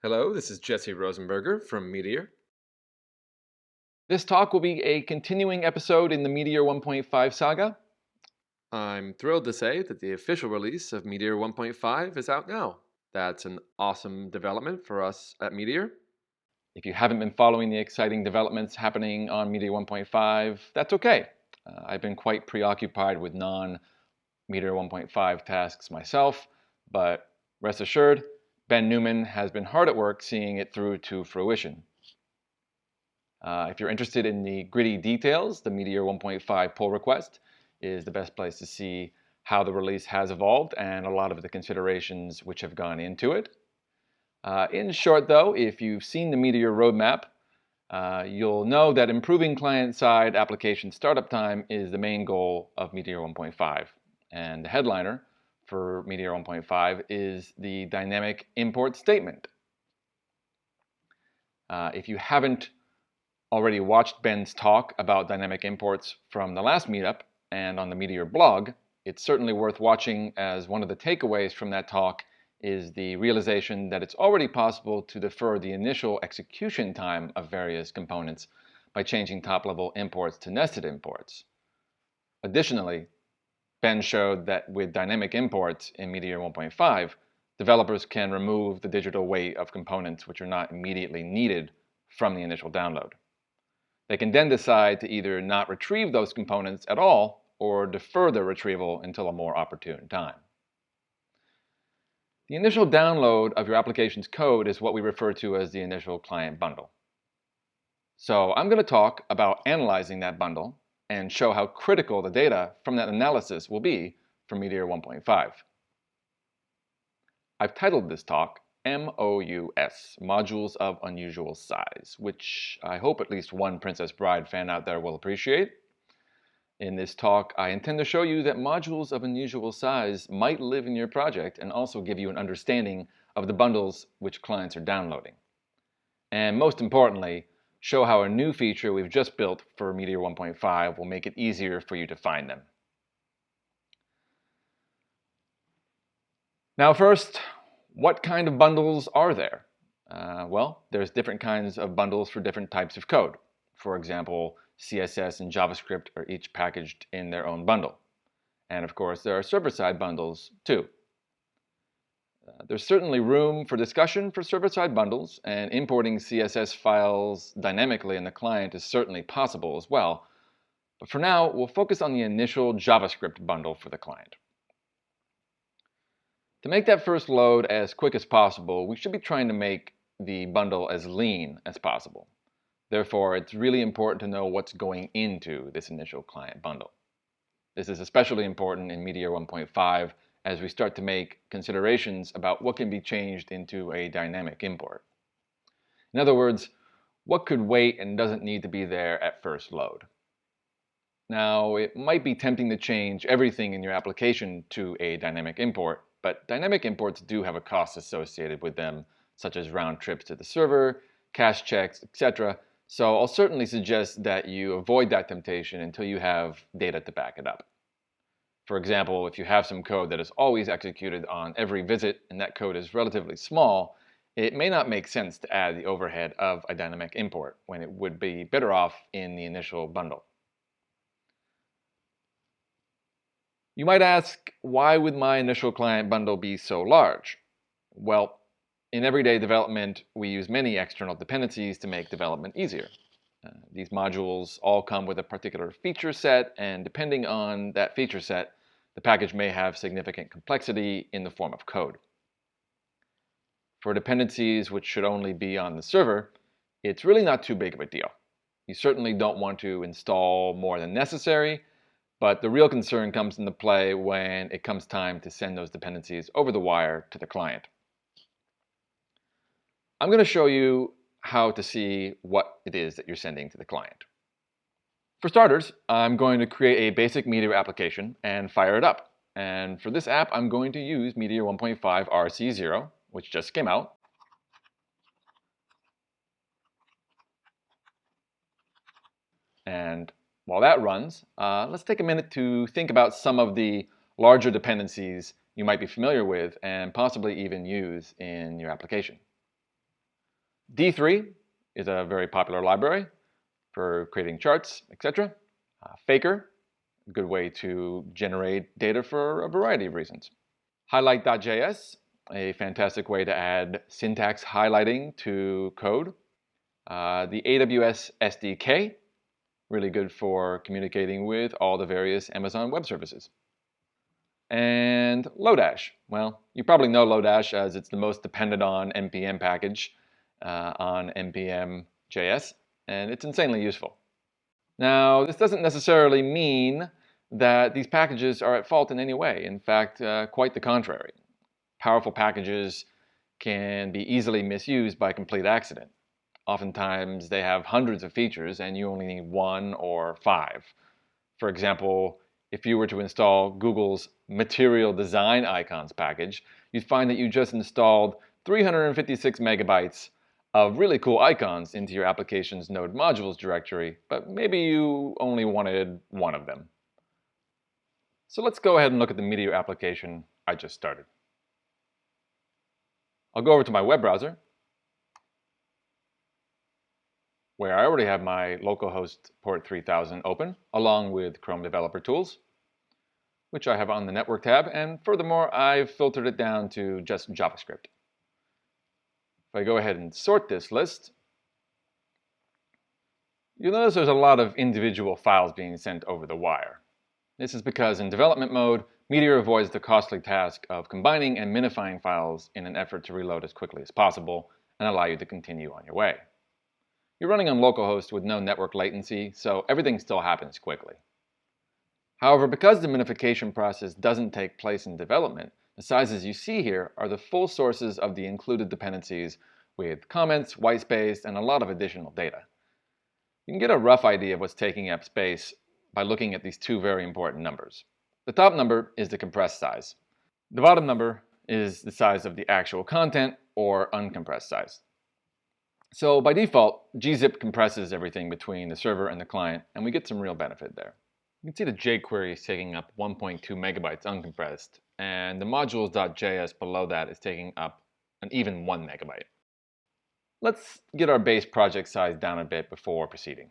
Hello, this is Jesse Rosenberger from Meteor. This talk will be a continuing episode in the Meteor 1.5 saga. I'm thrilled to say that the official release of Meteor 1.5 is out now. That's an awesome development for us at Meteor. If you haven't been following the exciting developments happening on Meteor 1.5, that's okay. I've been quite preoccupied with non-Meteor 1.5 tasks myself, but rest assured, Ben Newman has been hard at work seeing it through to fruition. If you're interested in the gritty details, the Meteor 1.5 pull request is the best place to see how the release has evolved and a lot of the considerations which have gone into it. In short, though, if you've seen the Meteor roadmap, you'll know that improving client-side application startup time is the main goal of Meteor 1.5. And the headliner for Meteor 1.5 is the dynamic import statement. If you haven't already watched Ben's talk about dynamic imports from the last meetup and on the Meteor blog, it's certainly worth watching, as one of the takeaways from that talk is the realization that it's already possible to defer the initial execution time of various components by changing top-level imports to nested imports. Additionally, Ben showed that with dynamic imports in Meteor 1.5, developers can remove the digital weight of components which are not immediately needed from the initial download. They can then decide to either not retrieve those components at all or defer their retrieval until a more opportune time. The initial download of your application's code is what we refer to as the initial client bundle. So I'm going to talk about analyzing that bundle and show how critical the data from that analysis will be for Meteor 1.5. I've titled this talk MOUS, Modules of Unusual Size, which I hope at least one Princess Bride fan out there will appreciate. In this talk, I intend to show you that modules of unusual size might live in your project and also give you an understanding of the bundles which clients are downloading. And most importantly, show how a new feature we've just built for Meteor 1.5 will make it easier for you to find them. Now first, what kind of bundles are there? Well, there's different kinds of bundles for different types of code. For example, CSS and JavaScript are each packaged in their own bundle. And of course, there are server-side bundles too. There's certainly room for discussion for server-side bundles, and importing CSS files dynamically in the client is certainly possible as well. But for now, we'll focus on the initial JavaScript bundle for the client. To make that first load as quick as possible, we should be trying to make the bundle as lean as possible. Therefore, it's really important to know what's going into this initial client bundle. This is especially important in Meteor 1.5 as we start to make considerations about what can be changed into a dynamic import. In other words, what could wait and doesn't need to be there at first load. Now, it might be tempting to change everything in your application to a dynamic import, but dynamic imports do have a cost associated with them, such as round trips to the server, cache checks, etc. So I'll certainly suggest that you avoid that temptation until you have data to back it up. For example, if you have some code that is always executed on every visit and that code is relatively small, it may not make sense to add the overhead of a dynamic import when it would be better off in the initial bundle. You might ask, why would my initial client bundle be so large? Well, in everyday development, we use many external dependencies to make development easier. These modules all come with a particular feature set, and depending on that feature set, the package may have significant complexity in the form of code. For dependencies which should only be on the server, it's really not too big of a deal. You certainly don't want to install more than necessary, but the real concern comes into play when it comes time to send those dependencies over the wire to the client. I'm going to show you how to see what it is that you're sending to the client. For starters, I'm going to create a basic Meteor application and fire it up. And for this app, I'm going to use Meteor 1.5 RC0, which just came out. And while that runs, let's take a minute to think about some of the larger dependencies you might be familiar with and possibly even use in your application. D3 is a very popular library for creating charts, etc. Faker, a good way to generate data for a variety of reasons. Highlight.js, a fantastic way to add syntax highlighting to code. The AWS SDK, really good for communicating with all the various Amazon Web Services. And Lodash. Well, you probably know Lodash as it's the most dependent on NPM package on NPM.js, and it's insanely useful. Now, this doesn't necessarily mean that these packages are at fault in any way. In fact, quite the contrary. Powerful packages can be easily misused by complete accident. Oftentimes, they have hundreds of features and you only need 1 or 5. For example, if you were to install Google's Material Design Icons package, you'd find that you just installed 356 megabytes of really cool icons into your application's node modules directory, but maybe you only wanted 1 of them. So let's go ahead and look at the Meteor application I just started. I'll go over to my web browser, where I already have my localhost port 3000 open, along with Chrome Developer Tools, which I have on the Network tab, and furthermore, I've filtered it down to just JavaScript. If I go ahead and sort this list, you'll notice there's a lot of individual files being sent over the wire. This is because in development mode, Meteor avoids the costly task of combining and minifying files in an effort to reload as quickly as possible and allow you to continue on your way. You're running on localhost with no network latency, so everything still happens quickly. However, because the minification process doesn't take place in development, the sizes you see here are the full sources of the included dependencies with comments, whitespace, and a lot of additional data. You can get a rough idea of what's taking up space by looking at these 2 very important numbers. The top number is the compressed size. The bottom number is the size of the actual content, or uncompressed size. So by default, gzip compresses everything between the server and the client, and we get some real benefit there. You can see the jQuery is taking up 1.2 megabytes uncompressed, and the modules.js below that is taking up an even 1 megabyte. Let's get our base project size down a bit before proceeding.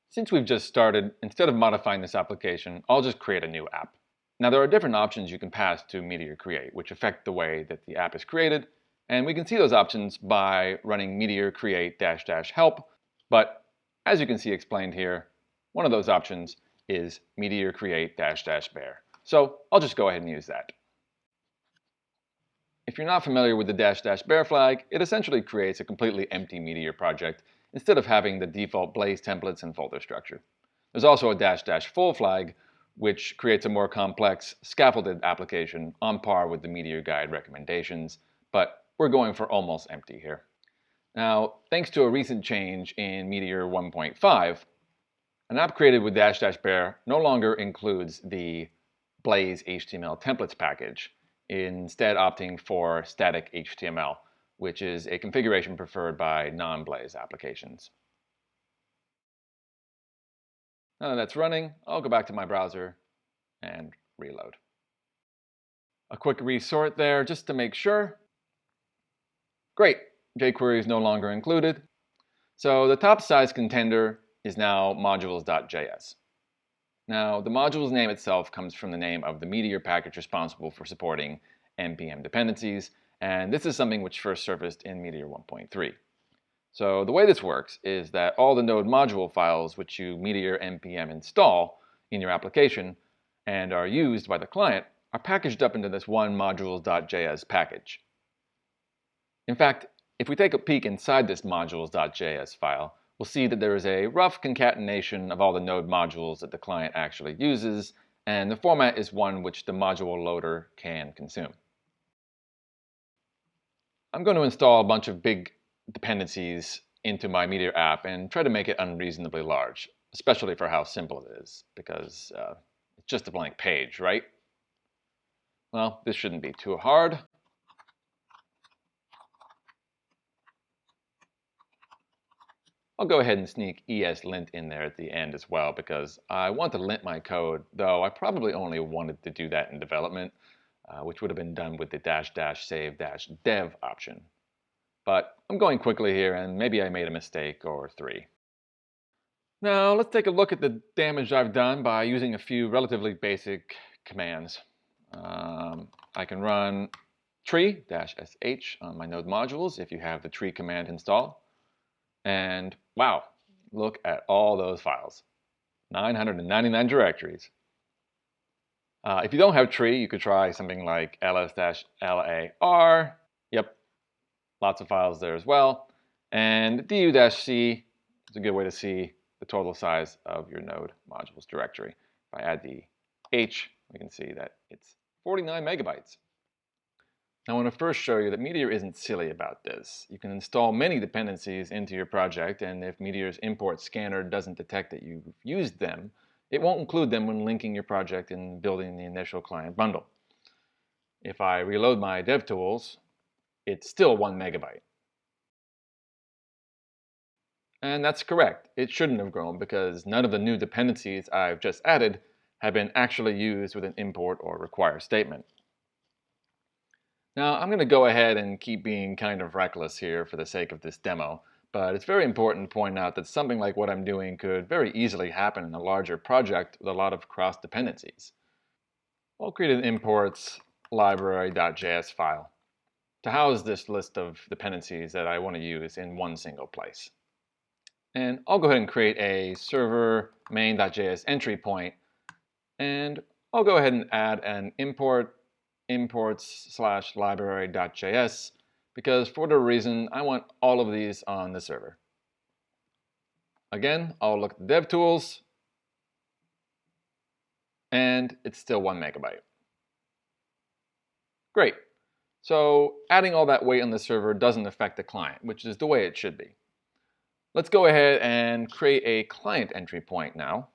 Since we've just started, instead of modifying this application, I'll just create a new app. Now there are different options you can pass to Meteor Create, which affect the way that the app is created, and we can see those options by running Meteor Create -- help, but as you can see explained here, one of those options is Meteor Create -- bear. So I'll just go ahead and use that. If you're not familiar with the -- bear flag, it essentially creates a completely empty Meteor project instead of having the default Blaze templates and folder structure. There's also a -- full flag, which creates a more complex, scaffolded application on par with the Meteor Guide recommendations, but we're going for almost empty here. Now, thanks to a recent change in Meteor 1.5, an app created with -- bear no longer includes the Blaze HTML templates package, instead opting for static HTML, which is a configuration preferred by non-Blaze applications. Now that that's running, I'll go back to my browser and reload. A quick resort there just to make sure. Great, jQuery is no longer included. So the top size contender is now modules.js. Now, the module's name itself comes from the name of the Meteor package responsible for supporting NPM dependencies, and this is something which first surfaced in Meteor 1.3. So the way this works is that all the node module files which you Meteor npm install in your application and are used by the client are packaged up into this one modules.js package. In fact, if we take a peek inside this modules.js file, we'll see that there is a rough concatenation of all the node modules that the client actually uses, and the format is one which the module loader can consume. I'm going to install a bunch of big dependencies into my Meteor app and try to make it unreasonably large, especially for how simple it is, because it's just a blank page, right? Well, this shouldn't be too hard. I'll go ahead and sneak ESLint in there at the end as well because I want to lint my code, though I probably only wanted to do that in development, which would have been done with the -- save -dev option. but I'm going quickly here and maybe I made a mistake or three. Now let's take a look at the damage I've done by using a few relatively basic commands. I can run tree-sh on my node modules if you have the tree command installed. And wow, look at all those files. 999 directories. If you don't have tree, you could try something like ls-lar. Yep, lots of files there as well. And du-c is a good way to see the total size of your node modules directory. If I add the h, we can see that it's 49 megabytes. I want to first show you that Meteor isn't silly about this. You can install many dependencies into your project, and if Meteor's import scanner doesn't detect that you've used them, it won't include them when linking your project and building the initial client bundle. If I reload my DevTools, it's still 1 megabyte. And that's correct. It shouldn't have grown because none of the new dependencies I've just added have been actually used with an import or require statement. Now, I'm going to go ahead and keep being kind of reckless here for the sake of this demo, but it's very important to point out that something like what I'm doing could very easily happen in a larger project with a lot of cross dependencies. I'll create an imports library.js file to house this list of dependencies that I want to use in one single place. And I'll go ahead and create a server main.js entry point, and I'll go ahead and add an imports/library.js because for whatever reason, I want all of these on the server. Again, I'll look at the DevTools, and it's still 1 megabyte. Great. So adding all that weight on the server doesn't affect the client, which is the way it should be. Let's go ahead and create a client entry point now.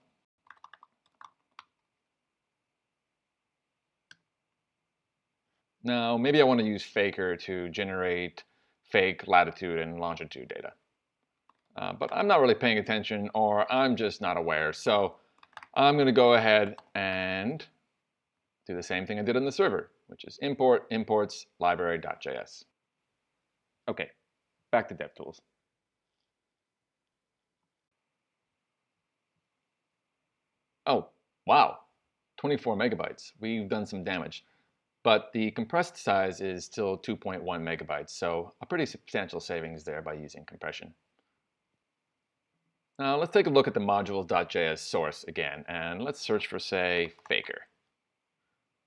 Now, maybe I want to use Faker to generate fake latitude and longitude data. But I'm not really paying attention, or I'm just not aware. So I'm going to go ahead and do the same thing I did on the server, which is import imports library.js. Okay, back to DevTools. Oh, wow, 24 megabytes. We've done some damage. But the compressed size is still 2.1 megabytes, so a pretty substantial savings there by using compression. Now let's take a look at the modules.js source again, and let's search for, say, Faker.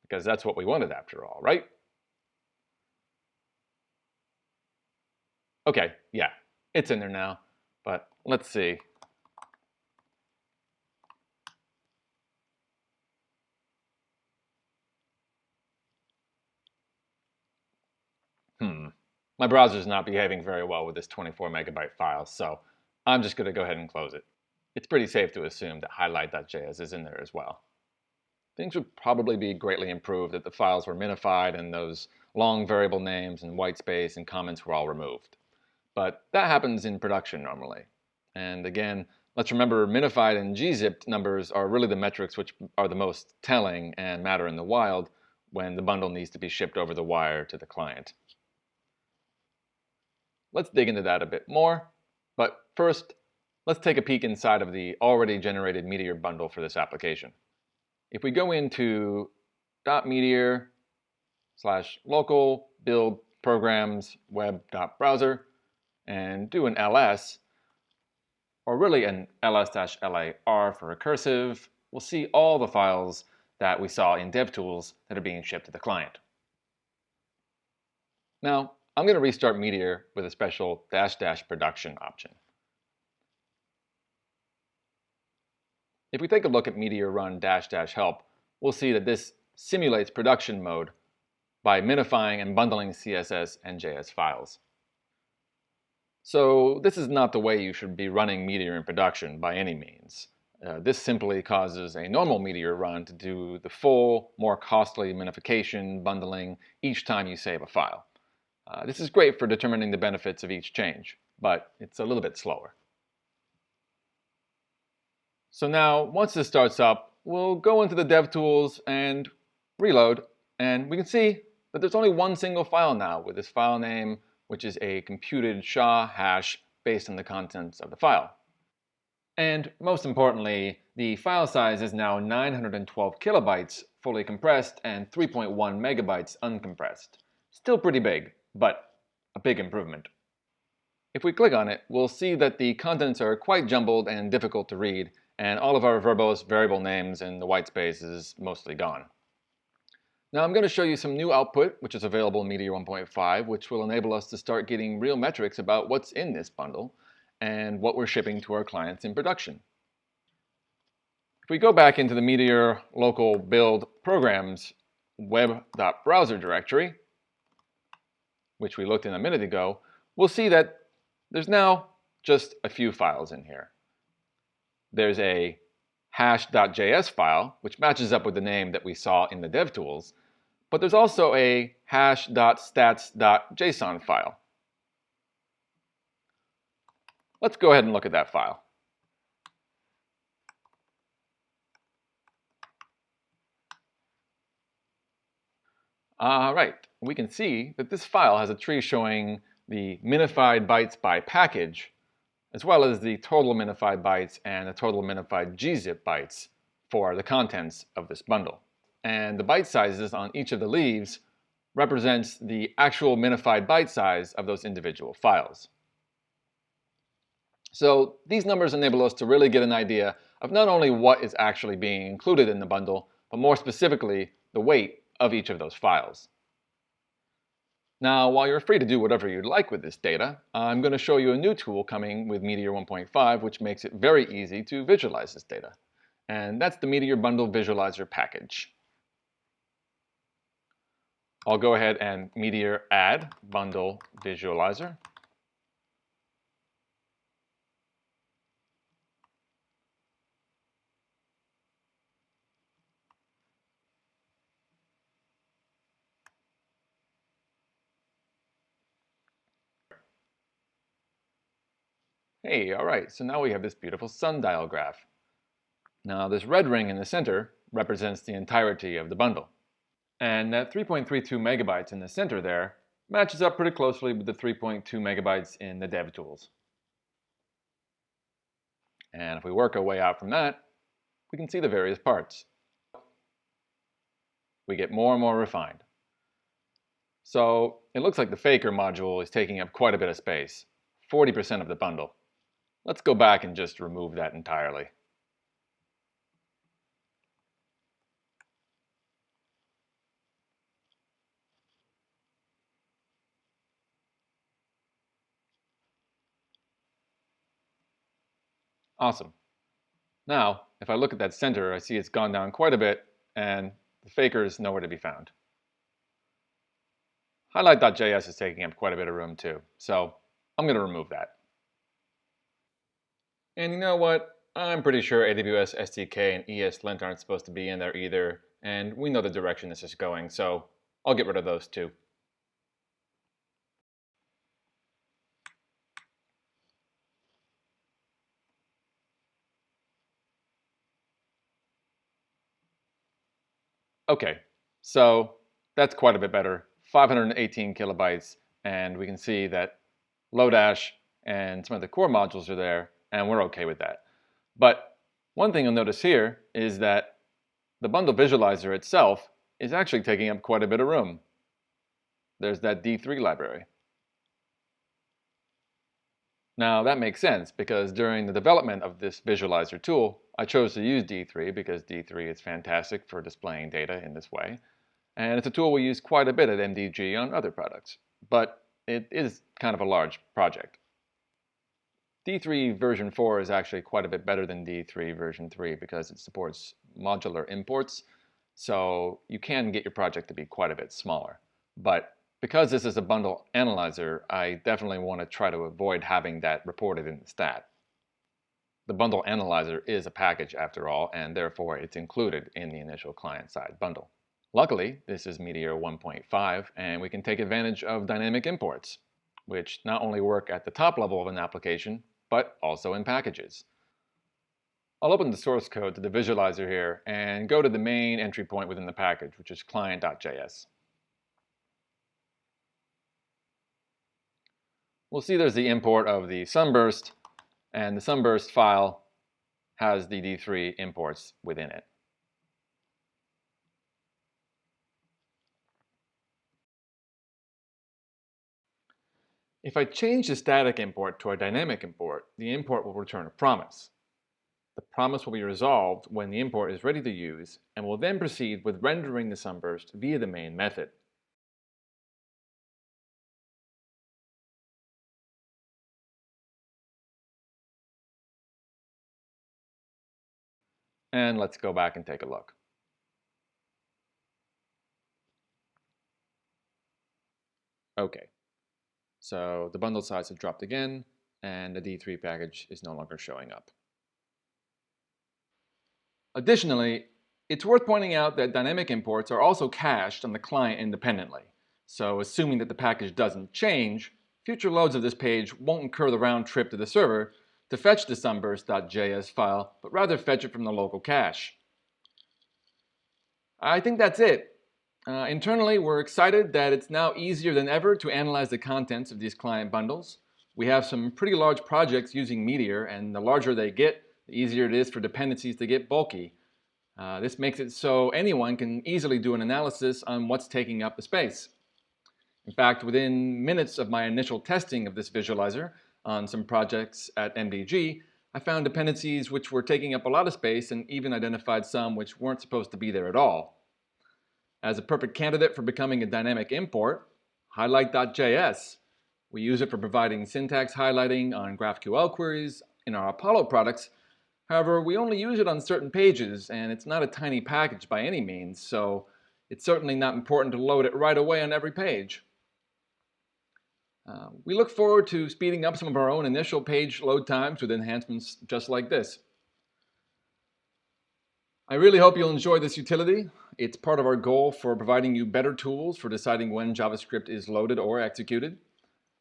Because that's what we wanted after all, right? Okay, yeah, it's in there now, but let's see. My browser's not behaving very well with this 24 megabyte file, so I'm just going to go ahead and close it. It's pretty safe to assume that highlight.js is in there as well. Things would probably be greatly improved if the files were minified and those long variable names and whitespace and comments were all removed. But that happens in production normally. And again, let's remember minified and gzipped numbers are really the metrics which are the most telling and matter in the wild when the bundle needs to be shipped over the wire to the client. Let's dig into that a bit more, but first, let's take a peek inside of the already generated Meteor bundle for this application. If we go into .meteor/local build programs web.browser and do an ls, or really an ls-lar for recursive, we'll see all the files that we saw in DevTools that are being shipped to the client. Now, I'm going to restart Meteor with a special -- production option. If we take a look at Meteor run -- help, we'll see that this simulates production mode by minifying and bundling CSS and JS files. So this is not the way you should be running Meteor in production by any means. This simply causes a normal Meteor run to do the full, more costly minification, bundling each time you save a file. This is great for determining the benefits of each change, but it's a little bit slower. So now, once this starts up, we'll go into the DevTools and reload, and we can see that there's only one single file now with this file name which is a computed SHA hash based on the contents of the file. And most importantly, the file size is now 912 kilobytes fully compressed and 3.1 megabytes uncompressed. Still pretty big, but a big improvement. If we click on it, we'll see that the contents are quite jumbled and difficult to read, and all of our verbose variable names and the white space is mostly gone. Now I'm going to show you some new output, which is available in Meteor 1.5, which will enable us to start getting real metrics about what's in this bundle and what we're shipping to our clients in production. If we go back into the Meteor local build programs web.browser directory, which we looked in a minute ago, we'll see that there's now just a few files in here. There's a hash.js file, which matches up with the name that we saw in the DevTools, but there's also a hash.stats.json file. Let's go ahead and look at that file. All right, we can see that this file has a tree showing the minified bytes by package, as well as the total minified bytes and the total minified gzip bytes for the contents of this bundle. And the byte sizes on each of the leaves represents the actual minified byte size of those individual files. So these numbers enable us to really get an idea of not only what is actually being included in the bundle, but more specifically, the weight of each of those files. Now, while you're free to do whatever you'd like with this data, I'm going to show you a new tool coming with Meteor 1.5, which makes it very easy to visualize this data. And that's the Meteor Bundle Visualizer package. I'll go ahead and Meteor add Bundle Visualizer. Hey, all right, so now we have this beautiful sundial graph. Now this red ring in the center represents the entirety of the bundle. And that 3.32 megabytes in the center there matches up pretty closely with the 3.2 megabytes in the DevTools. And if we work our way out from that, we can see the various parts. We get more and more refined. So it looks like the Faker module is taking up quite a bit of space, 40% of the bundle. Let's go back and just remove that entirely. Awesome. Now, if I look at that center, I see it's gone down quite a bit, and the Faker is nowhere to be found. Highlight.js is taking up quite a bit of room too, so I'm going to remove that. And you know what? I'm pretty sure AWS SDK and ESLint aren't supposed to be in there either, and we know the direction this is going, so I'll get rid of those too. Okay, so that's quite a bit better. 518 kilobytes, and we can see that Lodash and some of the core modules are there, and we're okay with that. But one thing you'll notice here is that the bundle visualizer itself is actually taking up quite a bit of room. There's that D3 library. Now that makes sense because during the development of this visualizer tool, I chose to use D3 because D3 is fantastic for displaying data in this way. And it's a tool we use quite a bit at MDG on other products, but it is kind of a large project. D3 version 4 is actually quite a bit better than D3 version 3 because it supports modular imports, so you can get your project to be quite a bit smaller. But because this is a bundle analyzer, I definitely want to try to avoid having that reported in the stat. The bundle analyzer is a package after all, and therefore it's included in the initial client-side bundle. Luckily, this is Meteor 1.5, and we can take advantage of dynamic imports, which not only work at the top level of an application, but also in packages. I'll open the source code to the visualizer here and go to the main entry point within the package, which is client.js. we'll see there's the import of the sunburst, and the sunburst file has the D3 imports within it. If I change the static import to a dynamic import, the import will return a promise. The promise will be resolved when the import is ready to use, and will then proceed with rendering the sunburst via the main method. And let's go back and take a look. Okay, so the bundle size has dropped again, and the D3 package is no longer showing up. Additionally, it's worth pointing out that dynamic imports are also cached on the client independently. So assuming that the package doesn't change, future loads of this page won't incur the round trip to the server to fetch the sunburst.js file, but rather fetch it from the local cache. I think that's it. Internally, we're excited that it's now easier than ever to analyze the contents of these client bundles. We have some pretty large projects using Meteor, and the larger they get, the easier it is for dependencies to get bulky. This makes it so anyone can easily do an analysis on what's taking up the space. In fact, within minutes of my initial testing of this visualizer on some projects at MDG, I found dependencies which were taking up a lot of space and even identified some which weren't supposed to be there at all. As a perfect candidate for becoming a dynamic import, highlight.js. We use it for providing syntax highlighting on GraphQL queries in our Apollo products. However, we only use it on certain pages, and it's not a tiny package by any means, so it's certainly not important to load it right away on every page. We look forward to speeding up some of our own initial page load times with enhancements just like this. I really hope you'll enjoy this utility. It's part of our goal for providing you better tools for deciding when JavaScript is loaded or executed.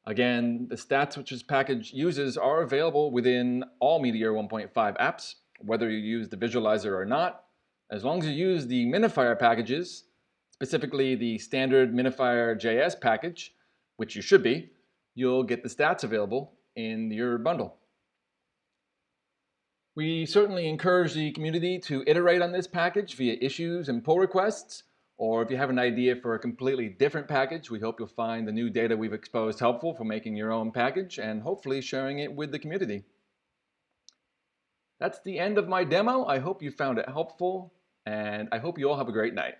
Again, the stats which this package uses are available within all Meteor 1.5 apps, whether you use the visualizer or not. As long as you use the minifier packages, specifically the standard minifier.js package, which you should be, you'll get the stats available in your bundle. We certainly encourage the community to iterate on this package via issues and pull requests, or if you have an idea for a completely different package, we hope you'll find the new data we've exposed helpful for making your own package and hopefully sharing it with the community. That's the end of my demo. I hope you found it helpful, and I hope you all have a great night.